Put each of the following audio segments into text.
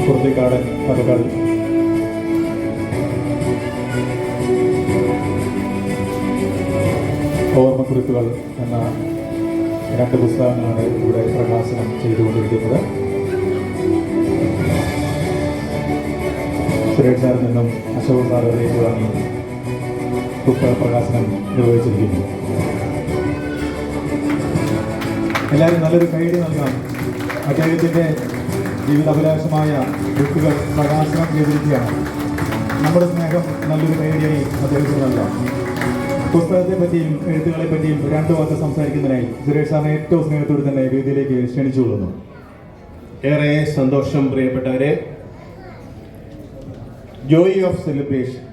കുർത്തിക്കാടൻ കഥകൾ, ഓർമ്മക്കുറിപ്പുകൾ എന്ന രണ്ട് പുസ്തകങ്ങളാണ് ഇവിടെ പ്രകാശനം ചെയ്തുകൊണ്ടിരിക്കുന്നത്. സുരേഷ് സാറിൽ നിന്നും അശോക് സാർ ഏറ്റുവാങ്ങി പുസ്തക പ്രകാശനം നിർവഹിച്ചിരിക്കുന്നു. എല്ലാവരും നല്ലൊരു കൈയടി നൽകാം. അദ്ദേഹത്തിൻ്റെ ജീവിതാഭിലാഷമായ ബുക്കുകൾ പ്രകാശനം ചെയ്തിരിക്കുകയാണ്. നമ്മുടെ സ്നേഹം നല്ലൊരു കൈയടിയായി അദ്ദേഹത്തിന് നൽകാം. പുസ്തകത്തെ പറ്റിയും എഴുത്തുകളെ പറ്റിയും രണ്ടു വാക്ക് സംസാരിക്കുന്നതിനായി സുരേഷ് സാറിനെ ഏറ്റവും സ്നേഹത്തോട് തന്നെ വേദിയിലേക്ക് ക്ഷണിച്ചുകൊള്ളുന്നു. ഏറെ സന്തോഷം പ്രിയപ്പെട്ടവരെ. ജോയ് ഓഫ് സെലിബ്രേഷൻ,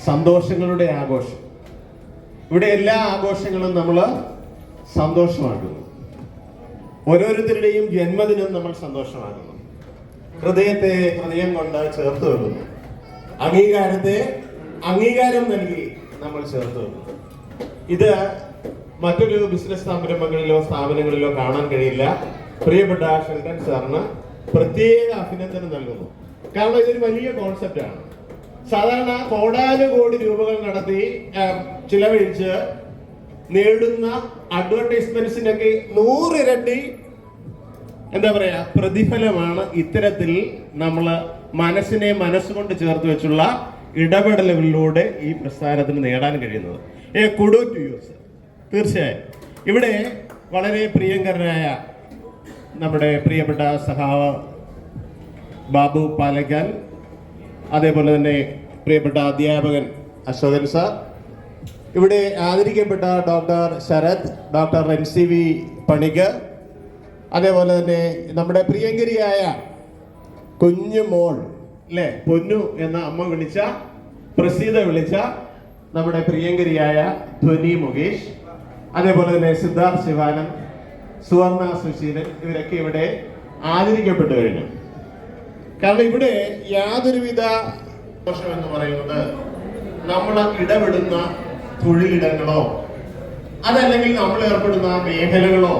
സന്തോഷങ്ങളുടെ ആഘോഷം. ഇവിടെ എല്ലാ ആഘോഷങ്ങളും നമ്മൾ സന്തോഷമാക്കുന്നു. ഓരോരുത്തരുടെയും ജന്മദിനം നമ്മൾ സന്തോഷമാക്കുന്നു. ഹൃദയത്തെ ഹൃദയം കൊണ്ട് ചേർത്ത് വെക്കുന്നു. അംഗീകാരത്തെ അംഗീകാരം നൽകി നമ്മൾ ചേർത്ത് വെക്കുന്നു. ഇത് മറ്റൊരു ബിസിനസ് സംരംഭങ്ങളിലോ സ്ഥാപനങ്ങളിലോ കാണാൻ കഴിയില്ല. പ്രിയപ്പെട്ട ഷെൽട്ടൻ സാറിന് പ്രത്യേക അഭിനന്ദനം നൽകുന്നു. കാരണം ഇതൊരു വലിയ കോൺസെപ്റ്റാണ്. സാധാരണ കോടാനുകോടി രൂപകൾ നടത്തി ചിലവഴിച്ച് നേടുന്ന അഡ്വർടൈസ്മെന്റ്സിനൊക്കെ 100 ഇരട്ടി എന്താ പറയാ പ്രതിഫലമാണ് ഇത്തരത്തിൽ നമ്മൾ മനസ്സിനെ മനസ്സുകൊണ്ട് ചേർത്ത് വെച്ചുള്ള ഇടപെടലുകളിലൂടെ ഈ പ്രസ്ഥാനത്തിന് നേടാൻ കഴിയുന്നത്. കുഡോ ടു യു സർ. തീർച്ചയായും ഇവിടെ വളരെ പ്രിയങ്കരനായ നമ്മുടെ പ്രിയപ്പെട്ട സഖാവ് ബാബു പാലക്കാൽ, അതേപോലെ തന്നെ പ്രിയപ്പെട്ട അധ്യാപകൻ അശോകൻ സാർ, ഇവിടെ ആദരിക്കപ്പെട്ട doctor Sarath, doctor NCV Panicker, അതേപോലെ തന്നെ നമ്മുടെ പ്രിയങ്കരിയായ കുഞ്ഞു മോൾ അല്ലെ, പൊന്നു എന്ന അമ്മ വിളിച്ച, പ്രസീത വിളിച്ച നമ്മുടെ പ്രിയങ്കരിയായ ധ്വനി മുകേഷ്, അതേപോലെ തന്നെ സിദ്ധാർത്ഥ് ശിവാനന്ദ്, സുവർണ സുശീലൻ, ഇവരൊക്കെ ഇവിടെ ആദരിക്കപ്പെട്ടു കഴിഞ്ഞു. കാരണം ഇവിടെ യാതൊരുവിധ ദോഷം എന്ന് പറയുന്നത് നമ്മൾ ഇടപെടുന്ന തൊഴിലിടങ്ങളോ അതല്ലെങ്കിൽ നമ്മൾ ഏർപ്പെടുന്ന മേഖലകളോ.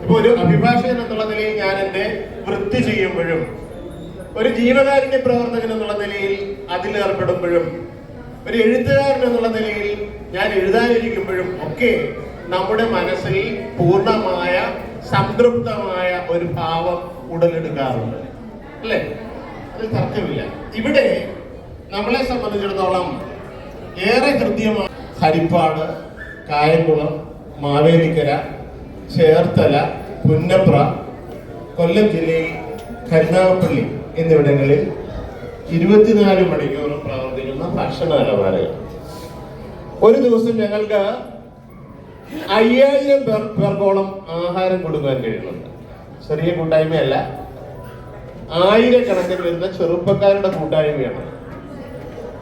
ഇപ്പൊ ഒരു അഭിഭാഷകൻ എന്നുള്ള നിലയിൽ ഞാൻ എൻ്റെ വൃത്തി ചെയ്യുമ്പോഴും, ഒരു ജീവകാരുണ്യ പ്രവർത്തകൻ എന്നുള്ള നിലയിൽ അതിലേർപ്പെടുമ്പോഴും, ഒരു എഴുത്തുകാരൻ എന്നുള്ള നിലയിൽ ഞാൻ എഴുതാനിരിക്കുമ്പോഴും ഒക്കെ നമ്മുടെ മനസ്സിൽ പൂർണ്ണമായ സംതൃപ്തമായ ഒരു ഭാവം ഉടലെടുക്കാറുണ്ട്, അല്ലേ? അതിൽ തർക്കമില്ല. ഇവിടെ നമ്മളെ സംബന്ധിച്ചിടത്തോളം ഏറെ കൃത്യമായി ഹരിപ്പാട്, കായംകുളം, മാവേലിക്കര, ചേർത്തല, പുന്നപ്ര, കൊല്ലം ജില്ലയിൽ കരുനാഗപ്പള്ളി എന്നിവിടങ്ങളിൽ 24 മണിക്കൂറും പ്രവർത്തിക്കുന്ന ഭക്ഷണാലയങ്ങൾ. ഒരു ദിവസം ഞങ്ങൾക്ക് 5000 പേർക്കോളം ആഹാരം കൊടുക്കാൻ കഴിയുന്നുണ്ട്. ചെറിയ കൂട്ടായ്മയല്ല, ആയിരക്കണക്കിന് വരുന്ന ചെറുപ്പക്കാരുടെ കൂട്ടായ്മയാണ്.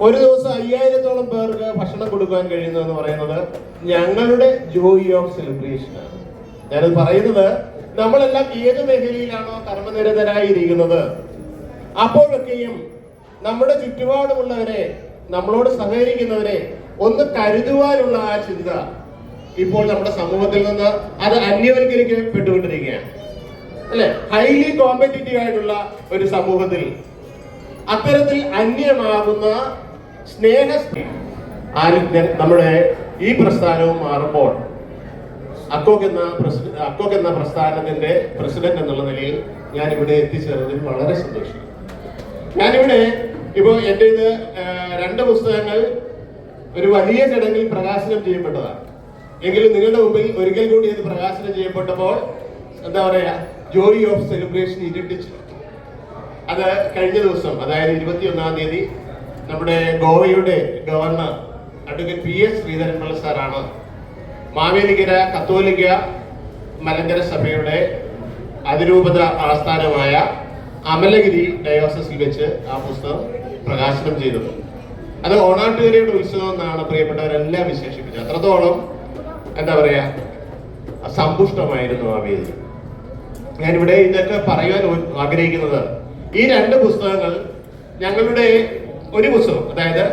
ഒരു ദിവസം 5000-ഓളം പേർക്ക് ഭക്ഷണം കൊടുക്കാൻ കഴിയുന്നു എന്ന് പറയുന്നത് ഞങ്ങളുടെ ജോയ് ഓഫ് സെലിബ്രേഷൻ ആണ്. ഞാനത് പറയുന്നത് നമ്മളെല്ലാം ഏത് മേഖലയിലാണോ കർമ്മനിരതരായിരിക്കുന്നത് അപ്പോഴൊക്കെയും നമ്മുടെ ചുറ്റുപാടുമുള്ളവരെ, നമ്മളോട് സഹകരിക്കുന്നവരെ ഒന്ന് കരുതുവാനുള്ള ആ ചിന്ത ഇപ്പോൾ നമ്മുടെ സമൂഹത്തിൽ നിന്ന് അത് അന്യവൽക്കരിക്കപ്പെട്ടുകൊണ്ടിരിക്കുകയാണ്, അല്ലെ? ഹൈലി കോമ്പറ്റീറ്റീവ് ആയിട്ടുള്ള ഒരു സമൂഹത്തിൽ അത്തരത്തിൽ അന്യമാകുന്ന നമ്മുടെ ഈ പ്രസ്ഥാനവും മാറുമ്പോൾ അക്കോക്ക് എന്ന പ്രസ്ഥാനത്തിന്റെ പ്രസിഡന്റ് എന്നുള്ള നിലയിൽ ഞാൻ ഇവിടെ എത്തിച്ചേർന്നതിൽ വളരെ സന്തോഷം. ഞാനിവിടെ ഇപ്പോ എൻ്റെ ഇത് 2 പുസ്തകങ്ങൾ ഒരു വലിയ ചടങ്ങിൽ പ്രകാശനം ചെയ്യപ്പെട്ടതാണ്. എങ്കിലും നിങ്ങളുടെ മുമ്പിൽ ഒരിക്കൽ കൂടി ഇത് പ്രകാശനം ചെയ്യപ്പെട്ടപ്പോൾ എന്താ പറയാ, ജോയ് ഓഫ് സെലിബ്രേഷൻ ഇരട്ടിച്ചു. അത് കഴിഞ്ഞ ദിവസം, അതായത് 21-ാം തീയതി നമ്മുടെ ഗോവയുടെ ഗവർണർ അഡ്വക്കേറ്റ് PS ശ്രീധരൻപിള്ള സാറാണ് മാവേലിക്കര കത്തോലിക്ക മലങ്കര സഭയുടെ അതിരൂപത ആസ്ഥാനമായ അമലഗിരി ഡയോസസിൽ വെച്ച് ആ പുസ്തകം പ്രകാശനം ചെയ്തത്. അത് ഓണാട്ടുകരയുടെ ഉത്സവം എന്നാണ് പ്രിയപ്പെട്ടവരെല്ലാം വിശേഷിപ്പിച്ചത്. അത്രത്തോളം എന്താ പറയാ സമ്പുഷ്ടമായിരുന്നു ആ വേദി. ഞാനിവിടെ ഇതൊക്കെ പറയാൻ ആഗ്രഹിക്കുന്നത്, ഈ 2 പുസ്തകങ്ങൾ ഞങ്ങളുടെ ഒരു പുസ്തകം, അതായത്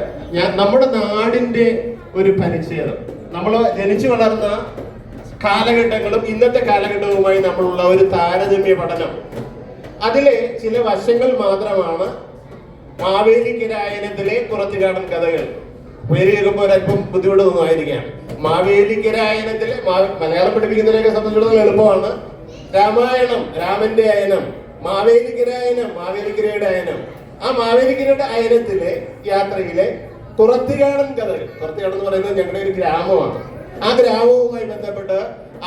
നമ്മുടെ നാടിന്റെ ഒരു പരിച്ഛേദം, നമ്മൾ ജനിച്ചു വളർന്ന കാലഘട്ടങ്ങളും ഇന്നത്തെ കാലഘട്ടവുമായി നമ്മളുള്ള ഒരു താരതമ്യ പഠനം. അതിലെ ചില വശങ്ങൾ മാത്രമാണ് മാവേലിക്കരായനത്തിലെ കുറച്ചുകാടൻ കഥകൾ. പേര് കേൾക്കുമ്പോൾ ഒരല്പം ബുദ്ധിമുട്ട് തോന്നുമായിരിക്കാം. മാവേലിക്കരായനത്തിലെ മലയാളം പഠിപ്പിക്കുന്നതിനെയൊക്കെ സംബന്ധിച്ചിടത്തോളം എളുപ്പമാണ്. രാമായണം, രാമന്റെ അയനം, മാവേലിക്കരായനം, മാവേലിക്കരയുടെ അയനം. ആ മാവേലിക്കരയുടെ അയനത്തിലെ യാത്രയിലെ കുറത്തികാടൻ കഥകൾ. കുറത്തികാട് എന്ന് പറയുന്നത് ഞങ്ങളുടെ ഒരു ഗ്രാമമാണ്. ആ ഗ്രാമവുമായി ബന്ധപ്പെട്ട്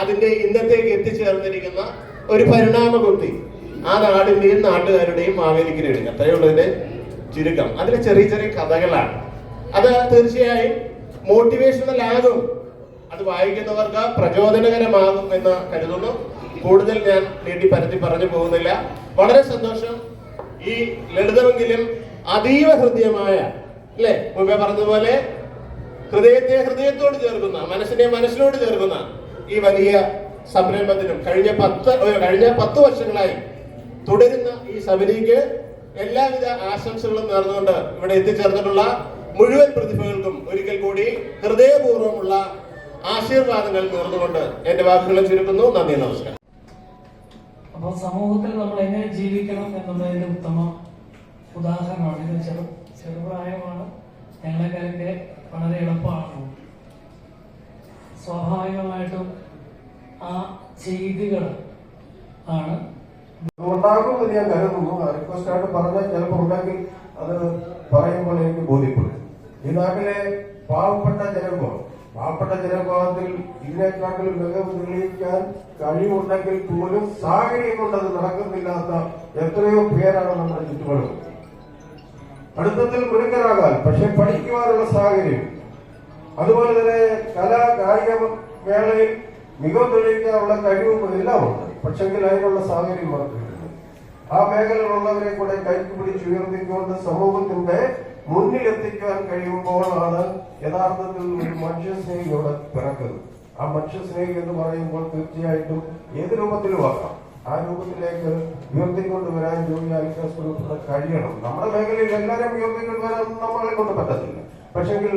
അതിന്റെ ഇന്നത്തേക്ക് എത്തിച്ചേർന്നിരിക്കുന്ന ഒരു പരിണാമകുത്തി ആ നാടിന്റെയും നാട്ടുകാരുടെയും മാവേലിക്കരയുടെയും അത്രയുള്ളതിന്റെ ചുരുക്കം. അതിലെ ചെറിയ ചെറിയ കഥകളാണ്. അത് തീർച്ചയായും മോട്ടിവേഷണൽ ആകും, അത് വായിക്കുന്നവർക്ക് പ്രചോദനകരമാകും എന്ന് കരുതുന്നു. കൂടുതൽ ഞാൻ നീട്ടി പരത്തി പറഞ്ഞു പോകുന്നില്ല. വളരെ സന്തോഷം. ഈ ലളിതമെങ്കിലും അതീവ ഹൃദ്യമായ, അല്ലെ മുമ്പേ പറഞ്ഞതുപോലെ ഹൃദയത്തെ ഹൃദയത്തോട് ചേർക്കുന്ന, മനസ്സിനെ മനസ്സിനോട് ചേർക്കുന്ന ഈ വലിയ സംരംഭത്തിനും കഴിഞ്ഞ 10 വർഷങ്ങളായി തുടരുന്ന ഈ സബരിക്ക് എല്ലാവിധ ആശംസകളും നേർന്നുകൊണ്ട് ഇവിടെ എത്തിച്ചേർന്നിട്ടുള്ള മുഴുവൻ പ്രതിഭകൾക്കും ഒരിക്കൽ കൂടി ഹൃദയപൂർവ്വമുള്ള ആശീർവാദങ്ങൾ നേർന്നുകൊണ്ട് എന്റെ വാക്കുകളെ ചുരുക്കുന്നു. നന്ദി, നമസ്കാരം. അപ്പോൾ സമൂഹത്തിൽ നമ്മൾ എങ്ങനെ ജീവിക്കണം എന്നുള്ളതിന്റെ ഉത്തമ ഉദാഹരണമാണ് ഇത്. ചെറുപ്രായമാണ്, ഞങ്ങളെക്കാരൊക്കെ വളരെ എളുപ്പമാണ്. സ്വാഭാവികമായിട്ടും ആ ചെയ്തികൾ ആണ് ഉണ്ടാകുമെന്ന് ഞാൻ കരുതുന്നു. റിക്വസ്റ്റ് ആയിട്ട് പറഞ്ഞാൽ ചിലപ്പോൾ ഉണ്ടെങ്കിൽ അത് പറയുമ്പോൾ എനിക്ക് ബോധ്യപ്പെടും. ഈ നാട്ടിലെ പാവപ്പെട്ട ജനവിഭാഗത്തിൽ ഇതിനെക്കാട്ടിലും മികവ് തെളിയിക്കാൻ കഴിവുണ്ടെങ്കിൽ പോലും സാഹചര്യം കൊണ്ടത് നടക്കുന്നില്ലാത്ത എത്രയോ പേരാണ് നമ്മുടെ ചുറ്റുപാടും. പഠിത്തത്തിൽ മുൻകരാകാൻ പക്ഷെ പഠിക്കുവാനുള്ള സാഹചര്യം, അതുപോലെ തന്നെ കായിക മേളയിൽ മികവ് തെളിയിക്കാനുള്ള കഴിവും എല്ലാം ഉണ്ട്. പക്ഷെങ്കിൽ അതിനുള്ള സാഹചര്യം വർദ്ധിക്കുന്നു. ആ മേഖലയിലുള്ളവരെ കൂടെ കൈക്ക് പിടിച്ച് ഉയർത്തിക്കൊണ്ട് സമൂഹത്തിന്റെ മുന്നിലെത്തിക്കാൻ കഴിയുമ്പോഴാണ് യഥാർത്ഥത്തിൽ ഒരു മനുഷ്യസ്നേഹി ഇവിടെ പിറക്കുന്നത്. ആ മനുഷ്യസ്നേഹി എന്ന് പറയുമ്പോൾ തീർച്ചയായിട്ടും ഏത് രൂപത്തിലും ആകാം. ആ രൂപത്തിലേക്ക് ഉയർത്തിക്കൊണ്ടുവരാൻ ജോലി കഴിയണം. നമ്മുടെ മേഖലയിൽ എല്ലാവരും ഉയർത്തിക്കൊണ്ടുവരാൻ നമ്മളെ കൊണ്ട് പറ്റത്തില്ല. പക്ഷെങ്കിൽ